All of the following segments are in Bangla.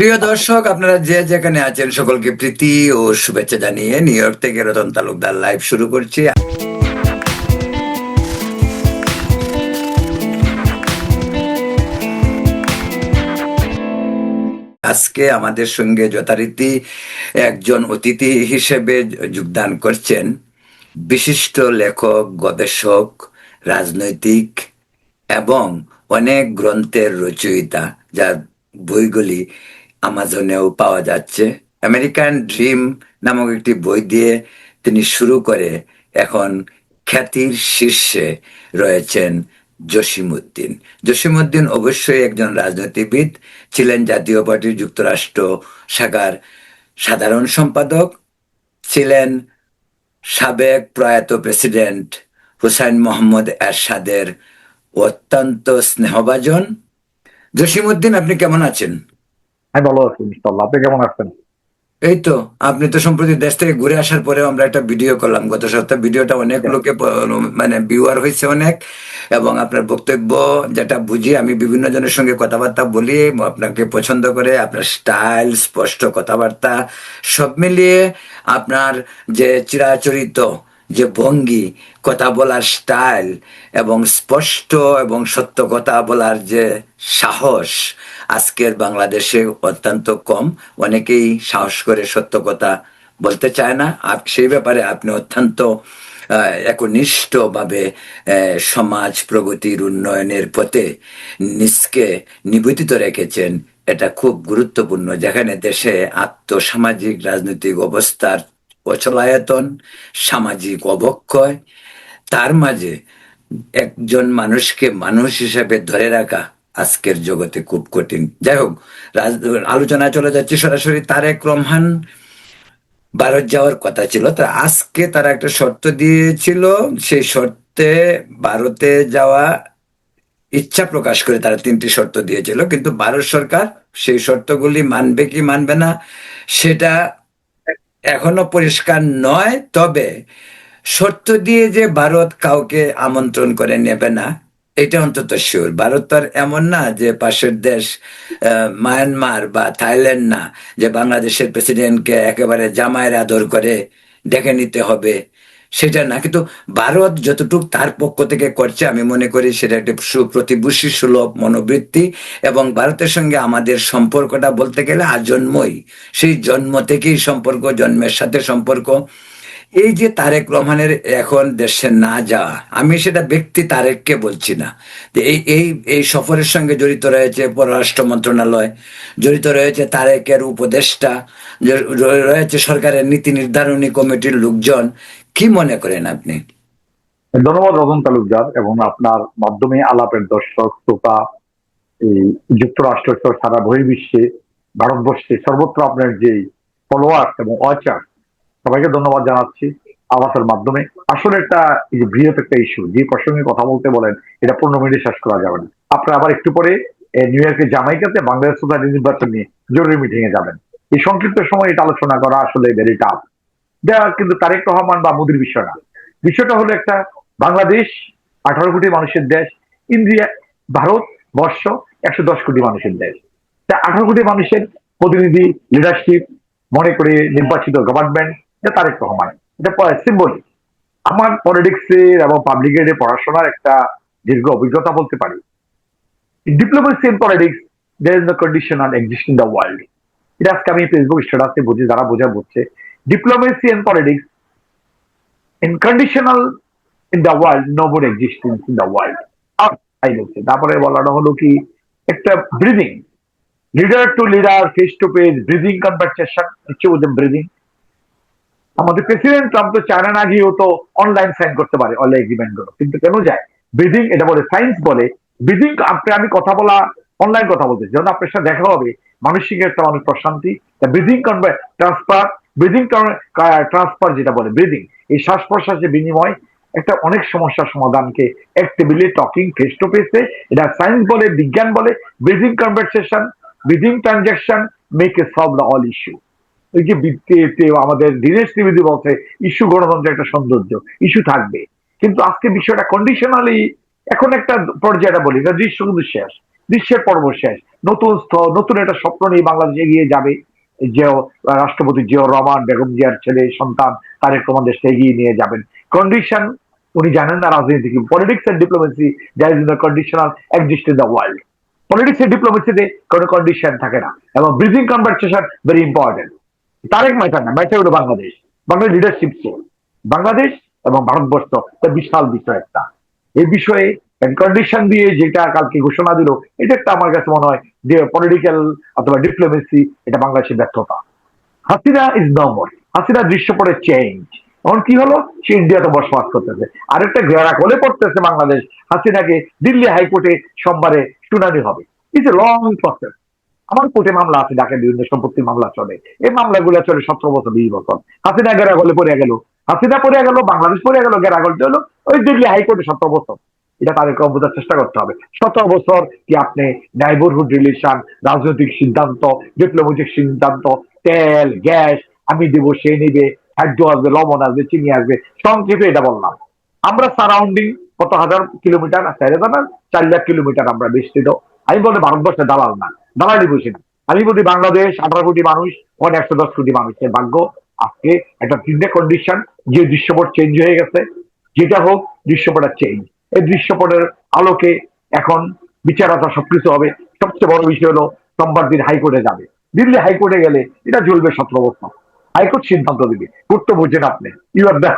প্রিয় দর্শক, আপনারা যে যেখানে আছেন সকলকে প্রীতি ও শুভেচ্ছা জানিয়ে নিউ ইয়র্ক থেকে রতন তালুকদার লাইভ শুরু করছি। আজকে আমাদের সঙ্গে যথারীতি একজন অতিথি হিসেবে যোগদান করছেন বিশিষ্ট লেখক, গবেষক, রাজনৈতিক এবং অনেক গ্রন্থের রচয়িতা, যার বইগুলি আমাজনেও পাওয়া যাচ্ছে। আমেরিকান ড্রিম নামক একটি বই দিয়ে তিনি শুরু করে এখন খ্যাতির শীর্ষে রয়েছেন জসিমউদ্দিন। জসিমউদ্দিন অবশ্যই একজন রাজনীতিবিদ, ছিলেন জাতীয় পার্টির যুক্তরাষ্ট্র শাখার সাধারণ সম্পাদক, ছিলেন সাবেক প্রয়াত প্রেসিডেন্ট হুসাইন মোহাম্মদ এরশাদের অত্যন্ত স্নেহভাজন। জসিমউদ্দিন, আপনি কেমন আছেন? আমি ভালো আছি ইনশাল্লাহ। আপনি কেমন আছেন? এই তো, আপনি তো সম্প্রতি দেশ থেকে ঘুরে আসার পরে আমরা একটা ভিডিও করলাম গত সপ্তাহে। ভিডিওটা অনেক লোকে মানে ভিউয়ার হয়েছে অনেক, এবং আপনার বক্তব্য যেটা বুঝি, আমি বিভিন্ন জনের সঙ্গে কথাবার্তা বলি, আপনাকে পছন্দ করে, আপনার স্টাইল, স্পষ্ট কথাবার্তা সব মিলিয়ে আপনার যে চিরাচরিত যে ভঙ্গি, কথা বলার স্টাইল এবং স্পষ্ট এবং সত্য কথা বলার যে সাহস, আজকের বাংলাদেশে অত্যন্ত কম। অনেকেই সাহস করে সত্য কথা বলতে চায় না। সেই ব্যাপারে আপনি অত্যন্ত একনিষ্ঠভাবে সমাজ প্রগতির উন্নয়নের পথে নিজকে নিবেদিত রেখেছেন। এটা খুব গুরুত্বপূর্ণ, যেখানে দেশে আর্থসামাজিক রাজনৈতিক অবস্থার অচলায়তন, সামাজিক অবক্ষয়, তার মাঝে একজন মানুষকে মানুষ হিসেবে ধরে রাখা আজকের জগতে খুব কঠিন। যাই হোক, আলোচনায় চলে যাচ্ছে সরাসরি। তারেক রহমান ভারত যাওয়ার কথা ছিল, তো আজকে তারা একটা শর্ত দিয়েছিল। সেই শর্তে ভারতে যাওয়া ইচ্ছা প্রকাশ করে তারা তিনটি শর্ত দিয়েছিল, কিন্তু ভারত সরকার সেই শর্তগুলি মানবে কি মানবে না সেটা এখনো পরিষ্কার নয়। তবে শর্ত দিয়ে যে ভারত কাউকে আমন্ত্রণ করে নেবে না, এটা অন্তত শিওর। ভারত তো আর এমন না যে পাশের দেশ মায়ানমার বা থাইল্যান্ড না, যে বাংলাদেশের প্রেসিডেন্টকে একেবারে জামাইয়ের আদর করে ডেকে নিতে হবে, সেটা না। কিন্তু ভারত যতটুকু তার পক্ষ থেকে করছে, আমি মনে করি সেটা একটা সুপ্রতিবেশী সুলভ মনোবৃত্তি। এবং ভারতের সঙ্গে আমাদের সম্পর্কটা বলতে গেলে আজন্মই, সেই জন্ম থেকেই সম্পর্ক, জন্মের সাথে সম্পর্ক। এই যে তারেক রহমানের এখন দেশে না যাওয়া, আমি সেটা ব্যক্তি তারেককে বলছি না, যে এই এই এই সফরের সঙ্গে জড়িত রয়েছে পররাষ্ট্র মন্ত্রণালয়, জড়িত রয়েছে তারেকের উপদেষ্টা, রয়েছে সরকারের নীতি নির্ধারণী কমিটির লোকজন। কি মনে করেন আপনি? ধন্যবাদ রতন তালুকদার, এবং আপনার মাধ্যমে আলাপের দর্শক শ্রোতা এই যুক্তরাষ্ট্র সহ সারা বহির্বিশ্বে, ভারতবর্ষে সর্বত্র আপনার যে ফলোয়ার এবং ওয়াচার, সবাইকে ধন্যবাদ জানাচ্ছি আবাসের মাধ্যমে। আসলে একটা এই যে বৃহৎ একটা ইস্যু, যে প্রসঙ্গে কথা বলতে বলেন, এটা 15 মিনিটে শেষ করা যাবে না। আপনারা আবার একটু পরে নিউ ইয়র্কের জামাইকাতে বাংলাদেশ সোসাইটি নির্বাচন নিয়ে জরুরি মিটিং এ যাবেন। এই সংক্ষিপ্ত সময় এটা আলোচনা করা আসলে ভেরি টাফ। এটা কিন্তু তারেক রহমান বা মোদির বিষয় না। বিষয়টা হলো একটা বাংলাদেশ 18 কোটি মানুষের দেশ, ইন্ডিয়া ভারত বর্ষ 110 কোটি মানুষের দেশ। 18 কোটি মানুষের প্রতিনিধি, লিডারশিপ মনে করে নির্বাচিত গভর্নমেন্ট, এটা তারেক রহমান। এটা সিম্বলিক। আমার পলিটিক্সের এবং পাবলিক এর পড়াশোনার একটা দীর্ঘ অভিজ্ঞতা বলতে পারি। Diplomacy in politics, there is no condition on exist in the world. এটা আজকে আমি ফেসবুক স্ট্যাটাসে বুঝি, যারা বোঝা বুঝছে। Diplomacy in politics, unconditional in the world, nobody existence in the world. তাই বলছে। তারপরে বলানো হলো কি, একটা breathing, leader to leader, face to face breathing conversation, হচ্ছে ওদের ব্রিদিং। আমাদের প্রেসিডেন্ট ট্রাম্প তো চায়না না গিয়েও তো অনলাইন সাইন করতে পারে অল এগ্রিমেন্ট গুলো, কিন্তু কেন যায়? ব্রিদিং, এটা বলে সায়েন্স বলে ব্রিদিং। আমি কথা বলা, অনলাইন কথা বলতে যখন আপনার সাথে দেখা হবে, মানসিক একটা মানুষ প্রশান্তি, ব্রিদিং ট্রান্সফার, ব্রিদিং ট্রান্সফার যেটা বলে ব্রিদিং, এই শ্বাস প্রশ্বাসের বিনিময় একটা অনেক সমস্যার সমাধানকে এক টেবিলে টকিং ফেস টু ফেসে, এটা সায়েন্স বলে, বিজ্ঞান বলে। Breathing conversation, breathing transaction make a solve the all issue. ওই যে আমাদের দীনেশ ত্রিবেদী বলছে, ইস্যু গণতন্ত্রের একটা সৌন্দর্য, ইস্যু থাকবে। কিন্তু আজকে বিষয়টা কন্ডিশনালি, এখন একটা পর্যায়টা বলি, এটা দৃশ্য কিন্তু শেষ। দৃশ্যের পর্ব শেষ, নতুন নতুন একটা স্বপ্ন নিয়ে বাংলাদেশ এগিয়ে যাবে। যে রাষ্ট্রপতি জিয়াউর রহমান, বেগম জিয়ার ছেলে সন্তান তারেক রহমান দেশটা এগিয়ে নিয়ে যাবেন। কন্ডিশন উনি জানেন না রাজনীতি কি, politics and diplomacy that is the conditional exist in the world. Politics and ডিপ্লোমেসিতে কোনো কন্ডিশন থাকে না, এবং bridging conversation very important. Tarek matter না, ম্যাটার হলো বাংলাদেশ, বাংলাদেশ লিডারশিপ বাংলাদেশ এবং ভারতবর্ষ বিশাল বিষয় একটা। এই বিষয়ে কন্ডিশন দিয়ে যেটা কালকে ঘোষণা দিল, এটা একটা আমার কাছে মনে হয় যে পলিটিক্যাল অথবা ডিপ্লোমেসি, এটা বাংলাদেশের ব্যর্থতা। Hasina is no more, Hasina দৃশ্যপটে চেঞ্জ। এখন কি হলো, সে ইন্ডিয়াতে বসবাস করতেছে, আরেকটা ঘেরা কোলে পড়তেছে বাংলাদেশ। হাসিনাকে দিল্লি হাইকোর্টে সোমবারে শুনানি হবে। It's a long process. আমার কোর্টে মামলা আছে, ঢাকা বিভিন্ন সম্পত্তি মামলা চলে, এই মামলাগুলো চলে 17 বছর 20 বছর। হাসিনা গেরা গলে পড়ে গেল, হাসিনা পড়ে গেল, বাংলাদেশ পড়ে গেল, গেরা গলতে হলো ওই দিল্লি হাইকোর্টে 17 বছর। এটা তাদেরকে বোঝার চেষ্টা করতে হবে। 17 বছর কি আপনি নেইবারহুড রিলেশন, রাজনৈতিক সিদ্ধান্ত, ডিপ্লোমেটিক সিদ্ধান্ত, তেল গ্যাস আমি দিব, সে নিবে, খাদ্য আসবে, লবণ আসবে, চিনি আসবে, সংক্ষেপে এটা বললাম। আমরা সারাউন্ডিং কত হাজার কিলোমিটার, 4 লাখ কিলোমিটার আমরা বিস্তৃত। আমি বলি ভারতবর্ষে দালাল না, দালালি বুঝি না। আমি বলি বাংলাদেশ 18 কোটি মানুষ, 110 কোটি মানুষের ভাগ্য আজকে একটা তিনটে কন্ডিশন, যে দৃশ্যপট চেঞ্জ হয়ে গেছে, যেটা হোক দৃশ্যপটের চেঞ্জ। এই দৃশ্যপটের আলোকে এখন বিচারতা সবকিছু হবে। সবচেয়ে বড় বিষয় হলো সোমবার দিন হাইকোর্টে যাবে। দিল্লি হাইকোর্টে গেলে এটা চলবে 17 বছর। হাইকোর্ট সিদ্ধান্ত দিবে, কোর্ট তো বোঝেন আপনি, you are the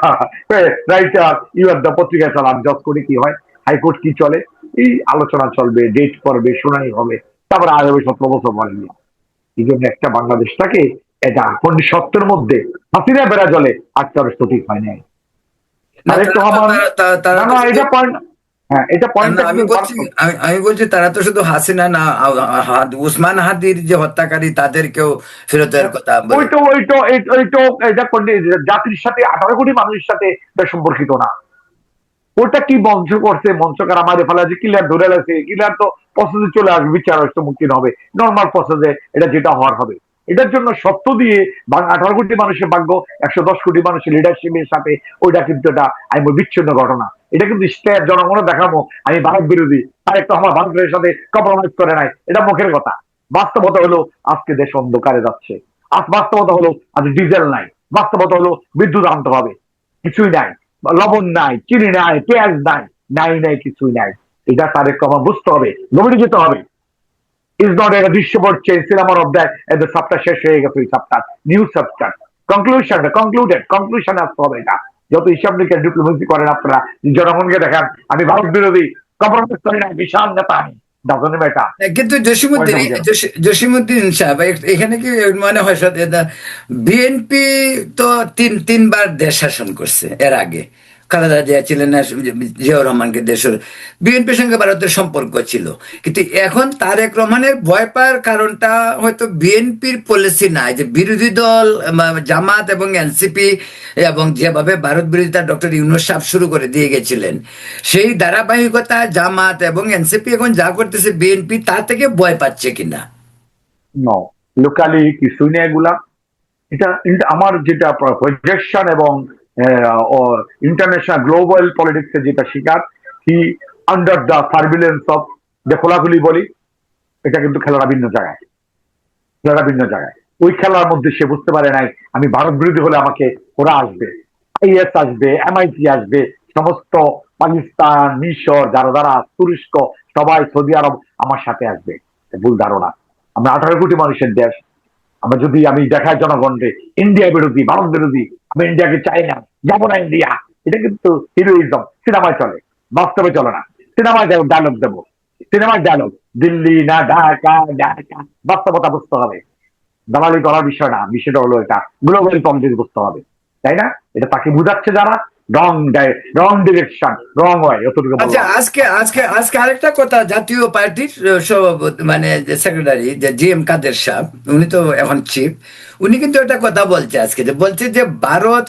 writer, you are the পত্রিকা চালান, জজ করে কি হয়, হাইকোর্ট কি চলে, এই আলোচনা চলবে, ডেট করবে, শুনানি হবে, তারপরে আগে 17 বছর পরে নিয়ে। এই জন্য একটা বাংলাদেশটাকে এটা কোন সত্যের মধ্যে হাসিনা বেড়া জলে আজকে সঠিক হয় নাই। না, তারেক রহমান, তারা না তো না শুধু, এটা পয়েন্ট, হ্যাঁ এটা পয়েন্টটা আমি বলছি, আমি বলছি তারা তো শুধু হাসিনা না, উসমান হাদির যে হত্যাকারী তাদেরকেও ফেরতের কথা বলে। এটা জাতির সাথে 18 কোটি মানুষের সাথে এটা সম্পর্কিত না। ওটা কি মঞ্চ করছে, মঞ্চকার আমাদের ফেলা যে কিলার ধরে আছে, কিলার তো প্রসেসে চলে আসবে, বিচার সম্মুখীন হবে, নর্মাল প্রসেসে এটা যেটা হওয়ার হবে। এটার জন্য সত্য দিয়ে 18 কোটি মানুষের ভাগ্য, 110 কোটি মানুষের লিডারশিপের সাথে ওইটা কিন্তু এটা আমি বিচ্ছিন্ন ঘটনা। এটা কিন্তু স্টেট জনগণও দেখাবো আমি ভারত বিরোধী, আর একটু আমার ভারতের সাথে কম্প্রোমাইজ করে নাই, এটা মুখের কথা। বাস্তবতা হলো আজকে দেশ অন্ধকারে যাচ্ছে। আজ বাস্তবতা হলো আজ ডিজেল নাই, বাস্তবতা হলো বিদ্যুৎ আনতে হবে, কিছুই নাই, লবণ নাই, চিনি নাই, পেঁয়াজ নাই, নাই নাই কিছুই নাই। এটা তারেক রহমান বুঝতে হবে, গভীরে যেতে হবে। ইজ নট একটা দৃশ্যপট চেঞ্জ, সিনেমার অফ দ্যাট সাবটা শেষ হয়ে গেছে, ওই সাবটার নিউ সাবটার কনক্লুশন আসতে হবে। এটা যত হিসাব নিকে ডিপ্লোমেসি করেন আপনারা, জনগণকে দেখান আমি ভারত বিরোধী, কম্প্রোমাইজ করি না, বিশাল নেতা আমি, ডাজন্ট ম্যাটার। কিন্তু জসিমুদ্দিন, জসিমুদ্দিন সাহেব, এখানে কি মনে হয় বিএনপি তো তিনবার দেশ শাসন করছে এর আগে। খালেদা জিয়া ছিলেন না, জিয়াউর রহমানকে দেশের, বিএনপির সঙ্গে ভারতের সম্পর্ক ছিল। কিন্তু এখন তারেক রহমানের ভয় পাওয়ার কারণটা হয়তো বিএনপির পলিসি নাই, যে বিরোধী দল জামাত এবং এনসিপি এবং যেভাবে ভারত বিরোধিতা ডক্টর ইউনূস সাহেব শুরু করে দিয়ে গেছিলেন, সেই ধারাবাহিকতা জামাত এবং এনসিপি এখন যা করতেছে, বিএনপি তার থেকে ভয় পাচ্ছে কিনা। নো, লোকালি কিছুই নেই এগুলা। এটা আমার যেটা প্রজেকশন এবং ইন্টারন্যাশনাল গ্লোবাল পলিটিক্স এর যেটা শিকার, কি আন্ডার দ্য সার্ভিলেন্স অফ, যে খোলাখুলি বলি, এটা কিন্তু খেলাটা ভিন্ন জায়গায়, খেলাটা ভিন্ন জায়গায়। ওই খেলার মধ্যে সে বুঝতে পারে নাই আমি ভারত বিরোধী হলে আমাকে ওরা আসবে, আইএস আসবে, এমআইটি আসবে, সমস্ত পাকিস্তান, মিশর, যারা যারা তুরস্ক, সবাই, সৌদি আরব আমার সাথে আসবে। ভুল ধারণা। আমরা 18 কোটি মানুষের দেশ। আমরা যদি আমি দেখাই জনগণকে ইন্ডিয়া বিরোধী, ভারত বিরোধী, আমি ইন্ডিয়াকে চাই না, যাবো না ইন্ডিয়া, এটা কিন্তু হিরোইজম, সিনেমায় চলে, বাস্তবে চলে না। সিনেমায় ডায়লগ দেবো, সিনেমায় ডায়লগ, দিল্লি না ঢাকা, ঢাকা, বাস্তবতা বুঝতে হবে। দালালি করার বিষয় না, বিষয়টা হলো এটা গ্লোবাল পলিটিক্স বুঝতে হবে, তাই না? এটা তাকে বুঝাচ্ছে যারা, রং ডিরেকশন, রং হয়, এতটুকু আচ্ছা, বললাম। আজকে আজকে আজকে আরেকটা কথা, জাতীয় পার্টির সভাপতি মানে সেক্রেটারি যে জি এম কাদের সাহেব, উনি তো এখন চিফ, উনি কিন্তু একটা কথা বলছে আজকে, যে বলছে যে ভারত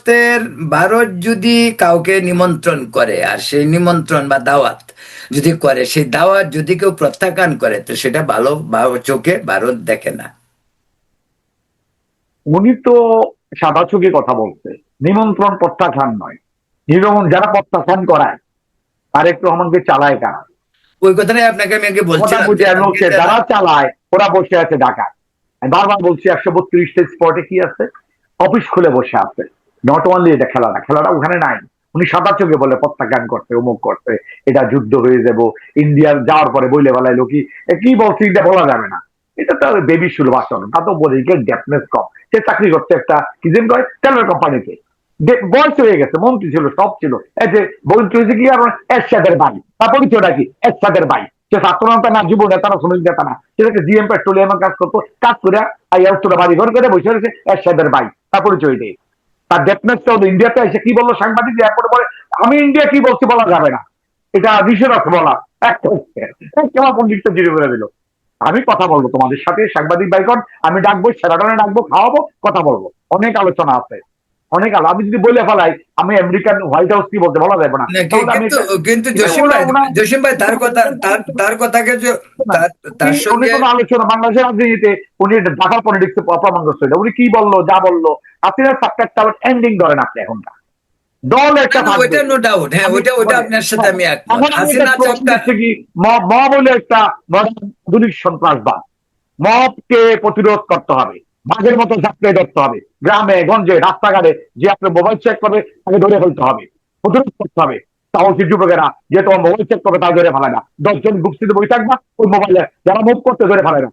যদি কাউকে নিমন্ত্রণ করে, আর সেই নিমন্ত্রণ বা দাওয়াত যদি করে, সেই দাওয়াত যদি কেউ প্রত্যাখ্যান করে, তো সেটা ভালো চোখে ভারত দেখে না। উনি তো সাদা চোখে কথা বলছে, নিমন্ত্রণ প্রত্যাখ্যান নয়। নিরমন যারা প্রত্যাখ্যান করায়, তারেক রহমানকে চালায় কারা? ওই কথাটাই আপনাকে আমি আগে কথা বলছিলাম বুঝে যে আমি বলছি, যারা চালায় ওরা বসে আছে ঢাকায়। আমি বারবার বলছি 132 স্পটে কি আছে, অফিস খুলে বসে আছে। নট অনলি এটা খেলাটা, খেলাটা ওখানে নাই। উনি সাদা চোখে বলে প্রত্যাখ্যান করতে, অমুক করতে, এটা যুদ্ধ হয়ে যাব। ইন্ডিয়ার যাওয়ার পরে বইলে বেলায় কি কি বলছি এটা বলা যাবে না। এটা তো বেবি সুলভ আচরণ, তা তো বলি ডেপনেস কম। সে চাকরি করছে একটা কি যেন কয় টেলার কোম্পানিতে, বয়স হয়ে গেছে, মন্ত্রী ছিল, সব ছিল। এই যে মন্ত্রী হয়েছে কি আর এরশাদের ভাই, তার পরিচয়টা কি এরশাদের ভাই। সে ছাত্র নেতা না, যুব নেতা না, শ্রমিক নেতা না, সেটাকে জিএম পেট্রোলিয়ামের কাজ করতো, কাজ করে আইয়া উত্তরা বাড়ি ঘর করে বসে রয়েছে এরশাদের ভাই, তার পরিচয় নেই। তার ডেপনেসটা হলো ইন্ডিয়াতে এসে কি বললো সাংবাদিক, এরপরে বলে আমি ইন্ডিয়া কি বলছি বলা যাবে না, এটা নিষেধ আছে বলা। কেমন পন্ডিতটা জিরে করে দিল। আমি কথা বলবো তোমাদের সাথে, সাংবাদিক ভাইগণ, আমি ডাকবো, সেরাটনে ডাকবো, খাওয়াবো, কথা বলবো, অনেক আলোচনা আছে, অনেক আলো। আমি যদি বলে ফেলাই আমি আমেরিকান হোয়াইট হাউস কি বলতে বলা যাবে না, তাহলে আমি কিন্তু কিন্তু জসিম ভাই তার কথা, তার কথাকে তার তার উনি সঙ্গে কোনো আলোচনা বাংলাদেশের রাজনীতিতে উনি ঢাকার পলিটিক্স প্রমাণগ্রস্ত হইল। উনি কি বললো যা বললো, আপনি সাবজেক্টটা এন্ডিং ধরেন আপনি এখনটা, দল না একটা না থাকবে। ওইটা নো ডাউট, হ্যাঁ আমি ওইটা ওইটা মানে আপনার সাথে হ্যাঁ, আমি একমত। এখন আমি এটা হাসিনা প্রশ্ন চপটা হচ্ছে কি, বলে একটা আধুনিক সন্ত্রাসবাদ, মবকে প্রতিরোধ করতে হবে, বাঘের মতো ঝাঁকড়ে ধরতে হবে, গ্রামে গঞ্জে রাস্তাঘাটে যে আপনার মোবাইল চেক করবে তাকে ধরে ফেলতে হবে, প্রতিরোধ করতে হবে। সাহসী যুবকেরা যে তোমার মোবাইল চেক করবে তাকে ধরে ফেলায় না, 10 জন বুকসিতে বই থাকবা ওই মোবাইলে যারা মুভ করতে ধরে ফেলায় না,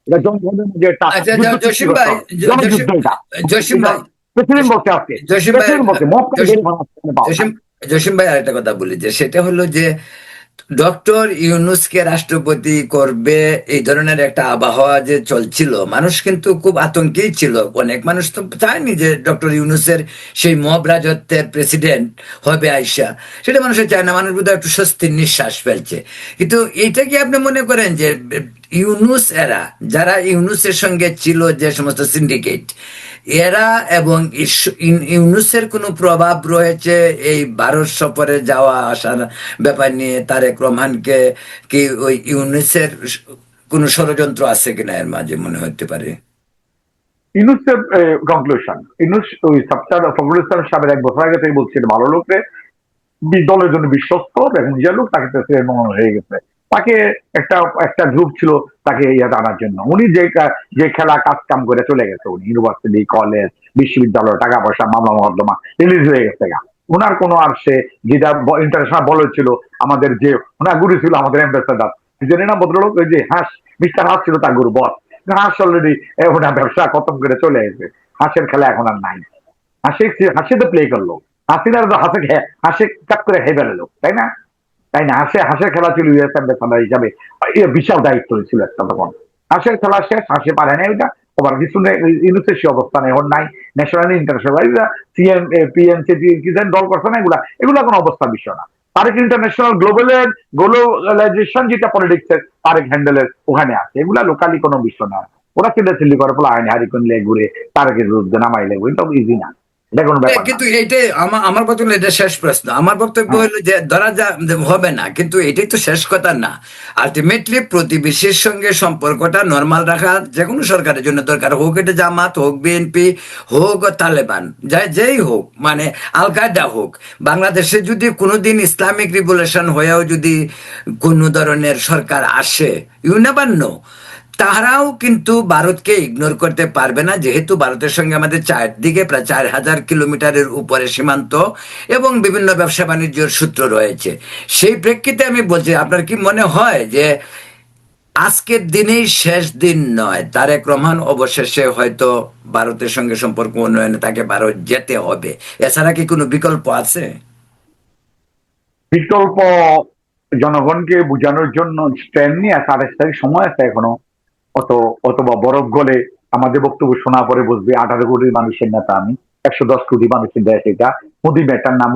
এটা জনগণের মধ্যে একটা আচ্ছা যুদ্ধ সৃষ্টি জসিম করতে ভাই, হবে, জনযুদ্ধ এটা। জসিম এটা ভাই, প্রেসিডেন্ট বলতে আজকে, জসিম ভাই, প্রেসিডেন্ট বলতে মবকে ধরে জসিম ফেলা পাও জসিম নাই। জসিম ভাই আরেকটা কথা বলি, যে সেটা হলো যে ডক্টর ইউনূসকে রাষ্ট্রপতি করবে এই ধরনের একটা আবহাওয়া যে চলছিল, মানুষ কিন্তু খুব আতঙ্কেই ছিল। অনেক মানুষ তো চায়নি যে ডক্টর ইউনূসের সেই মব রাজত্বের প্রেসিডেন্ট হবে আইসা, সেটা মানুষের চায় না। মানুষ বোধহয় একটু স্বস্তির নিঃশ্বাস ফেলছে। কিন্তু এইটা কি আপনি মনে করেন যে ইউনূস এরা, যারা ইউনূসের সঙ্গে ছিল যে সমস্ত সিন্ডিকেট এরা, এবং ইউনূসের কোনো প্রভাব রয়েছে এই ভারত সফরে যাওয়া আসার ব্যাপার নিয়ে? তারেক রহমানকে কি ওই ইউনূসের কোনো ষড়যন্ত্র আছে কিনা এর মাঝে মনে হতে পারে? ইউনুসের কনক্লুশন, ইউনুস ওই ফখরুল ইসলাম সাহেবের 1 বছর আগে থেকে বলছিল ভালো লোকে দলের জন্য বিশ্বস্ত, এখন নিজের লোক, তাকে প্রেসিডেন্ট মনোনয়ন হয়ে গেছে। তাকে একটা একটা গ্রুপ ছিল তাকে ইয়ে আনার জন্য, উনি যে খেলা কাজ কাম করে চলে গেছে, উনি ইউনিভার্সিটি কলেজ বিশ্ববিদ্যালয় টাকা পয়সা মামলা মকদ্দমা রিলিজ হয়ে গেছে গা। ওনার কোনো আর সে যেটা ইন্টারন্যাশনাল বল ছিল, আমাদের যে ওনার গুরু ছিল আমাদের অ্যাম্বাসেডার জানি না ভদ্রলোক, ওই যে হাঁস, মিস্টার হাঁস ছিল তার গুরু বস। হাঁস অলরেডি ওনার ব্যবসা খতম করে চলে গেছে, হাঁসের খেলা এখন আর নাই। হাসি তো প্লে করলো, হাসিনার তো হাসে কাপ করে খেয়ে বেরোলো, তাই না? তাই না? হাসের খেলা ছিল ইউএস অ্যাম্বাসাডার হিসাবে, বিশাল দায়িত্ব ছিল একটা তখন। হাসের খেলা শেষ, হাসে পারে না ওইটা। আবার কিছু ইউনুসের সে অবস্থান এখন নাই, ন্যাশনাল ইন্টারন্যাশনাল সিএম পিএনসি কি দল করছে না, এগুলা কোনো অবস্থার বিষয় না। তারেক ইন্টারন্যাশনাল গ্লোবালাইজেশন যেটা পলিটিক্সের তারেক হ্যান্ডেলের ওখানে আছে, এগুলা লোকালি কোনো বিষয় না। ওরা চিল্লি করে ফেলা আইন হারি করলে ঘুরে তারেকের বিরুদ্ধে নামাইলে, ওইটা ইজি না, এটা কোনো ব্যাপার না। কিন্তু এইটাই আমার কথা হলো, এটা শেষ প্রশ্ন। আমার বক্তব্য হ্যাঁ, হলো যে ধরা যা হবে না, কিন্তু এটাই তো শেষ কথা না। আলটিমেটলি প্রতিবেশীর সঙ্গে সম্পর্কটা নর্মাল রাখা যে কোনো সরকারের জন্য দরকার, হোক এটা জামাত, হোক বিএনপি, হোক তালেবান, যেই হোক, মানে আল কায়দা হোক। বাংলাদেশে যদি কোনোদিন ইসলামিক রিভলিউশন হয়েও যদি কোনো ধরনের সরকার আসে, ইউ নেভার নো, তারাও কিন্তু ভারতকে ইগনোর করতে পারবে না, যেহেতু ভারতের সঙ্গে আমাদের চারদিকে প্রায় 4,000 কিলোমিটারের উপরে সীমান্ত এবং বিভিন্ন ব্যবসা বাণিজ্যের সূত্র রয়েছে। সেই প্রেক্ষিতে আমি বলছি, আপনার কি মনে হয় যে আজকের দিনেই শেষ দিন নয়, তারেক রহমান অবশেষে হয়তো ভারতের সঙ্গে সম্পর্ক উন্নয়নে তাকে ভারত যেতে হবে? এছাড়া কি কোনো বিকল্প আছে? বিকল্প জনগণকে বোঝানোর জন্য স্ট্যান্ড নিয়ে 27 তারিখ সময় আছে এখনো। অথবা বরফ গলে আমাদের বক্তব্য শোনা পরে বসবে 18 কোটি মানুষের নেতা আমি, 110 কোটি মানুষের দেশ এটা। মোদী ম্যাটার না,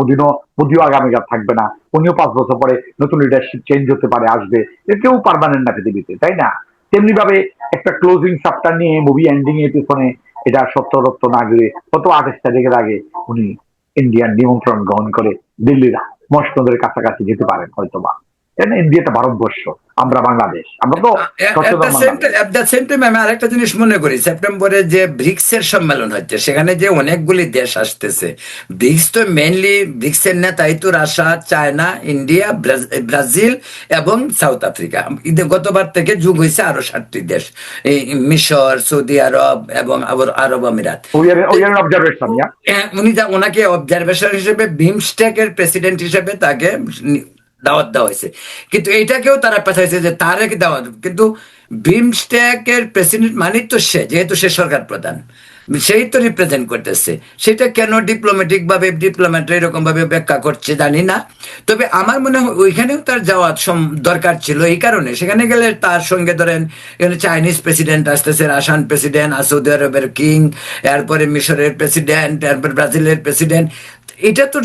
মোদিও আগামীকাল থাকবে না, উনিও 5 বছর পরে নতুন লিডারশিপ চেঞ্জ হতে পারে, আসবে, কেউ পারমানেন্ট না পৃথিবীতে, তাই না? তেমনি ভাবে একটা ক্লোজিং চ্যাপ্টার নিয়ে মুভি এন্ডিং এর পিছনে এটা সত্য না গিয়ে হয়তো 28 তারিখের আগে উনি ইন্ডিয়ান নিমন্ত্রণ গ্রহণ করে দিল্লির মসনদের কাছাকাছি যেতে পারেন হয়তোবা। ইন্ডিয়াটা ভারতবর্ষ, আমরা বাংলাদেশ, আমরা তো সচেতন বাংলাদেশ। আমি আরেকটা জিনিস মনে করি, সেপ্টেম্বরে যে ব্রিক্স এর সম্মেলন হচ্ছে সেখানে যে অনেকগুলি দেশ আসতেছে, ব্রিক্স তো মেইনলি ব্রিক্সের নেতাই তো রাশিয়া, চায়না, ইন্ডিয়া, ব্রাজিল এবং সাউথ আফ্রিকা। গতবার থেকে যোগ হয়েছে আরো 7টি দেশ, এই মিশর, সৌদি আরব এবং আরব আমিরাত। ওনাকে অবজারভেশন হিসেবে বিমস্টেকের প্রেসিডেন্ট হিসেবে তাকে দাওয়াত দেওয়া হয়েছে, কিন্তু এইটাকেও তারা পাঠাইছে যে তারেক দাওয়াত, কিন্তু বিমস্টেকের প্রেসিডেন্ট মানে তো সে, যেহেতু সে সরকার প্রধান, সেই তো রিপ্রেজেন্ট করতেছে, সেটা কেন ডিপ্লোম্যাটিক ভাবে ডিপ্লোম্যাট এরকম ভাবে ব্যাখ্যা করছে জানি না। তবে আমার মনে হয় ওইখানেও তার যাওয়া দরকার ছিল, এই কারণে সেখানে গেলে তার সঙ্গে ধরেন এখানে চাইনিজ প্রেসিডেন্ট আসতেছে, রাশিয়ান প্রেসিডেন্ট, সৌদি আরবের কিং, এরপরে মিশরের প্রেসিডেন্ট, এরপর ব্রাজিলের প্রেসিডেন্ট। এটা তো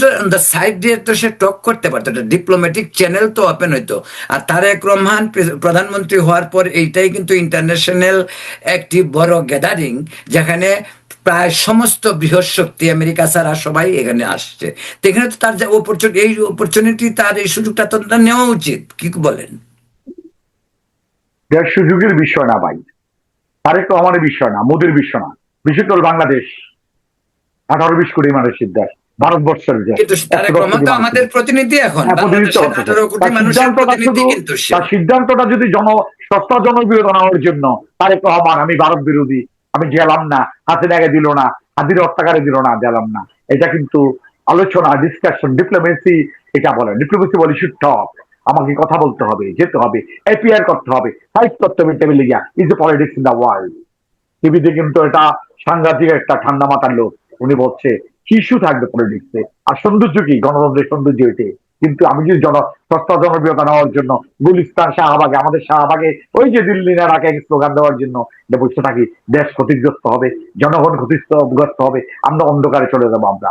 সাইড দিয়ে তো সে টক করতে পারতো, ডিপ্লোম্যাটিক চ্যানেল তো ওপেন হইতো। আর তারেক রহমান প্রধানমন্ত্রী হওয়ার পর এইটাই কিন্তু ইন্টারন্যাশনাল একটি বড় গ্যাদারিং, যেখানে প্রায় সমস্ত বৃহৎ শক্তি আমেরিকা ছাড়া সবাই এখানে আসছে। তো এখানে তো তার যে এই অপরচুনিটি, তার এই সুযোগটা তো নেওয়া উচিত, কি বলেন? সুযোগের বিষয় না ভাই, তারেক রহমানের বিষয় না, মোদীর বিষয় না, বিষয় তো বাংলাদেশ, 18-20 কোটি মানুষের দেশ, ভারতবর্ষের দেশ। কিন্তু তারেক রহমান তো আমাদের প্রতিনিধি এখন, তার সিদ্ধান্তটা যদি সস্তা জনবিরোধী হওয়ার জন্য, তারেক রহমান আমি ভারত বিরোধী, আমি গেলাম না, হাসিনাকে দিল না, হাজির হত্যাকারী দিল না, গেলাম না, এটা কিন্তু আলোচনা, ডিসকাশন, ডিপ্লোমেসি, এটা বলে ডিপ্লোমেসি বলে শুদ্ধ, আমাকে কথা বলতে হবে, যেতে হবে, এপিআর করতে হবে, ফাইট করতে হবে টেবিলে গিয়া। Is a politics in the world. টিভিতে কিন্তু এটা সাংঘাতিক একটা ঠান্ডা মাথার লোক, উনি বলছে শিশু থাকবে পলিটিক্সে। আর সৌন্দর্য কি? গণতন্ত্রের সৌন্দর্য এটি। কিন্তু আমি যদি সস্তা জনপ্রিয়তা নেওয়ার জন্য গুলিস্তান, শাহবাগে, আমাদের শাহবাগে ওই যে দিল্লি না রাখে স্লোগান দেওয়ার জন্য বসে থাকি, দেশ ক্ষতিগ্রস্ত হবে, জনগণ ক্ষতিগ্রস্ত হবে, আমরা অন্ধকারে চলে যাবো। আমরা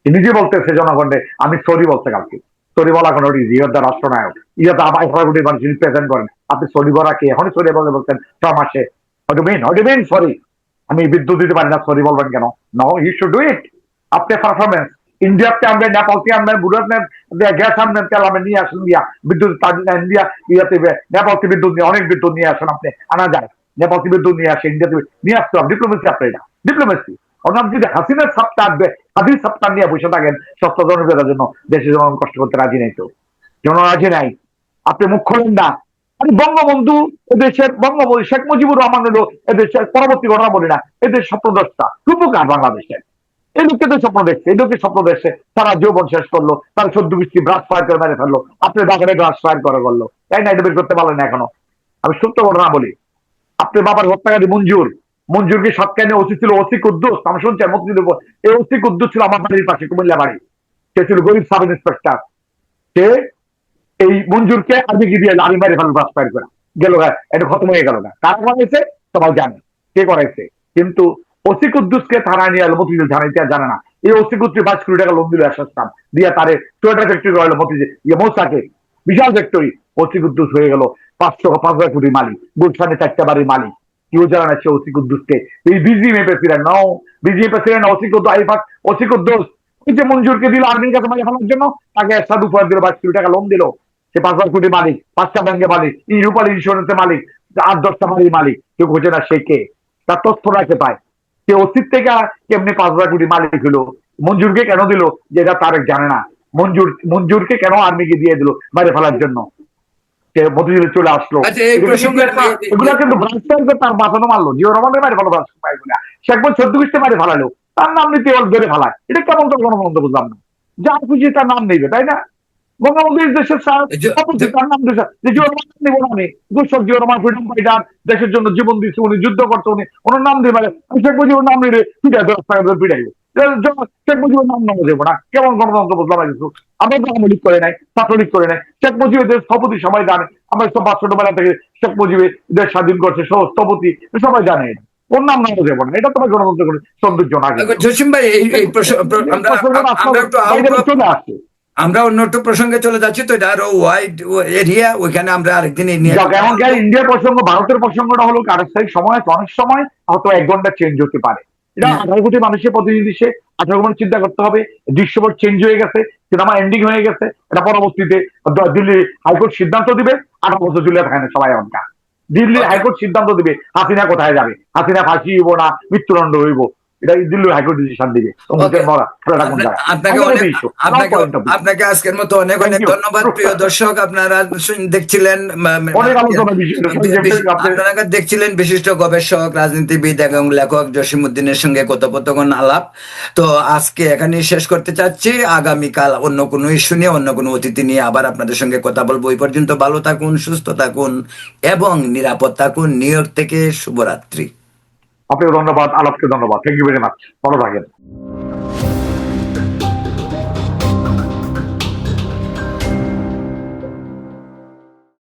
নিজে বলতেছে জনগণে, আমি সরি বলতে কালকে, সরি বলা কোনো ইয়দা রাষ্ট্রনায়ক, ইয়দা আবার 18 কোটি মানুষ রিপ্রেজেন্ট করেন, আপনি সরি বলা কে? এখনই সরি বলে বলছেন 6 মাসে, সরি আমি বিদ্যুৎ দিতে পারি না, সরি বলবেন কেন? No, you should do it. আপনি পারফরমেন্স ইন্ডিয়াতে আনবেন, নেপালতে আনবেন, ভুটান গ্যাস আনবেন, তেল আনবেন, নিয়ে আসেন, দিয়া বিদ্যুৎ ইন্ডিয়া, ইয়াতে নেপালতে বিদ্যুৎ নিয়ে, অনেক বিদ্যুৎ নিয়ে আসেন, আপনি আনা যায়, নেপালতে বিদ্যুৎ নিয়ে আসে, ইন্ডিয়াতে নিয়ে আসতে হবে। ডিপ্লোমেসি আপনি, এটা ডিপ্লোমেসি। ওনার যদি হাসিনার সপ্তাহ আসবে, হাজির সপ্তাহ নিয়ে বসে থাকেন সস্তা জনপ্রিয়তার জন্য, দেশের জনগণ কষ্ট করতে রাজি নাই, তো জন রাজি নাই, আপনি মুখ খোলেন না। আমি বঙ্গবন্ধু এদেশের, বঙ্গবন্ধু শেখ মুজিবুর রহমান হলো এদেশের পরবর্তী ঘটনা বলি না, এদের স্বপ্নদ্রষ্টা, রূপকার বাংলাদেশের। এই লোককে তো স্বপ্ন দেখছে, এই লোককে স্বপ্ন দেখছে, তারা যৌবন শেষ করলো, তারা 14-20টি ব্রাশ ফায়ার করে মেরে ফেললো, আপনি বাগানে ব্রাশ ফায়ার করে করলো, তাই না? এটা বের করতে পারলেন না এখনো। আমি সত্য ঘটনা বলি, আপনার বাবার হত্যাকারী মঞ্জুরকে সৎকার নিয়ে ওসি ছিল, ওসি কুদ্দুস, আমি শুনছি মন্ত্রীর উপর, এই ওসি কুদ্দুস ছিল আমার বাড়ির পাশে, কুমিল্লা বাড়ি, সে ছিল গরিব সাব ইন্সপেক্টর, সে এই মঞ্জুরকে আর্মিকে দিয়ে লাড়ি মেরে ফেল, ব্রাশ ফায়ার করে গেল, এটা খতম হয়ে গেল না। কারা করাইছে সবাই জানে, কে করাইছে, কিন্তু ওসি কুদ্দুসকে থানায় নিয়ে এলো, মতিঝিল থানায়, জানে না। এই ওসি কুদ্দুস 22 কোটি টাকা লোন দিল এসেছিলাম দিয়ে, তারে টয়োটা ফ্যাক্টরি করাইলো মতিঝিল, মৌসাকে বিশাল ফ্যাক্টরি। ওসি কুদ্দুস হয়ে গেল 500 কোটি মালিক, গুলশানে 4টা বাড়ির মালিক। কেউ জানা না সে ওসি কুদ্দুসকে, এই BGMEA president now, BGMEA president OC Quddus, আইফাক ওসি কুদ্দুস, ওই যে মঞ্জুরকে দিল আর্মির কাছে মারি ফেলার জন্য, তাকে সাধু উপহার দিল, 22 কোটি টাকা লোন দিল, সে 5 কোটি মালিক, 5টা ব্যাংকের মালিক, রূপালী ইন্স্যুরেন্সের মালিক, 8-10টা বাড়ির মালিক। কেউ বোঝে না সে কে, তার তথ্য রাখে পায়, সে অস্তিত্ব থেকে কেমনি 5 কোটি মালিক হলো। মঞ্জুরকে কেন দিল, যেটা তারেক জানে না। মঞ্জুরকে কেন আর্মিকে দিয়ে দিল মারে ফেলার জন্য, সে মতিঝিলে চলে আসলো। এগুলো কিন্তু তার বাঁচানো মারলো, জিও রহমানের মারে ফেলো, শেখ মুজিব 14-20টা মারে ফেলালো, তার নাম নিতে ধরে ফেলায়, এটা কেমন তো গণতন্ত্র বুঝলাম না। যার খুশি তার নাম নেবে, তাই না? বঙ্গবন্ধু দেশের তার নাম নেব না, আমি ঘোষক জিয়া রহমান ফ্রিডম ফাইটার, দেশের জন্য জীবন দিচ্ছে উনি, যুদ্ধ করতে উনি, ওনার নাম দিয়ে পারে, শেখ মুজিবুর নাম নিলে পিটাইব, শেখ মুজিবুর নাম নেওয়া যাবো না, কেমন গণতন্ত্র বুঝলাম না কিছু। আমরা তো আওয়ামী লীগ করে নাই, ছাত্রলীগ করে নাই, শেখ মুজিবের দেশ স্থপতি সবাই জানে, আমরা সব ছোটবেলা থেকে শেখ মুজিবের দেশ স্বাধীন করছে স্থপতি, সবাই জানে, ওর নাম নেওয়া যাবো না, এটা তোমার গণতন্ত্র সৌন্দর্য না। জসিম ভাই, চলে আসছে, আমরা অন্য একটু প্রসঙ্গে চলে যাচ্ছি, তো এটা আরো ওয়াইড এরিয়া, ওইখানে আমরা আরেকদিন ইন্ডিয়ার প্রসঙ্গ, ভারতের প্রসঙ্গটা হলো আরেক সময়, অনেক সময় হয়তো 1 ঘন্টা চেঞ্জ হতে পারে, এটা 18 কোটি মানুষের প্রতিনিধি সে, 18 কোটি চিন্তা করতে হবে। দৃশ্যপট চেঞ্জ হয়ে গেছে, সিনেমা এন্ডিং হয়ে গেছে, এটা পরবর্তীতে দিল্লি হাইকোর্ট সিদ্ধান্ত দিবে। 18 বছর জুলিয়া থাকে না সবাই এমনটা। দিল্লি ওকে। হাইকোর্ট সিদ্ধান্ত দিবে হাসিনা কোথায় যাবে, হাসিনা ফাঁসি হইব না মৃত্যুদণ্ড হইব, এটা দিল্লি হাইকোর্ট ডিসিশন দিবে। ওকে, আপনাকে অনেক আপনাকে আপনাকে আপনাকে আজকের মতো অনেক অনেক ধন্যবাদ। প্রিয় দর্শক, আপনারা দেখছিলেন অনেক আলোচনা বিষয় আপনারা দেখছিলেন বিশিষ্ট গবেষক, রাজনীতিবিদ এবং লেখক জসিমউদ্দিনের সঙ্গে কথোপকথন আলাপ। তো আজকে এখানেই শেষ করতে চাচ্ছি। আগামীকাল অন্য কোনো ইস্যু নিয়ে, অন্য কোনো অতিথি নিয়ে আবার আপনাদের সঙ্গে কথা বলবো। ওই পর্যন্ত ভালো থাকুন, সুস্থ থাকুন এবং নিরাপদ থাকুন। নিউ ইয়র্ক থেকে শুভরাত্রি। আপনাকে ধন্যবাদ, আলাপকে ধন্যবাদ। Thank you very much. ভালো থাকেন।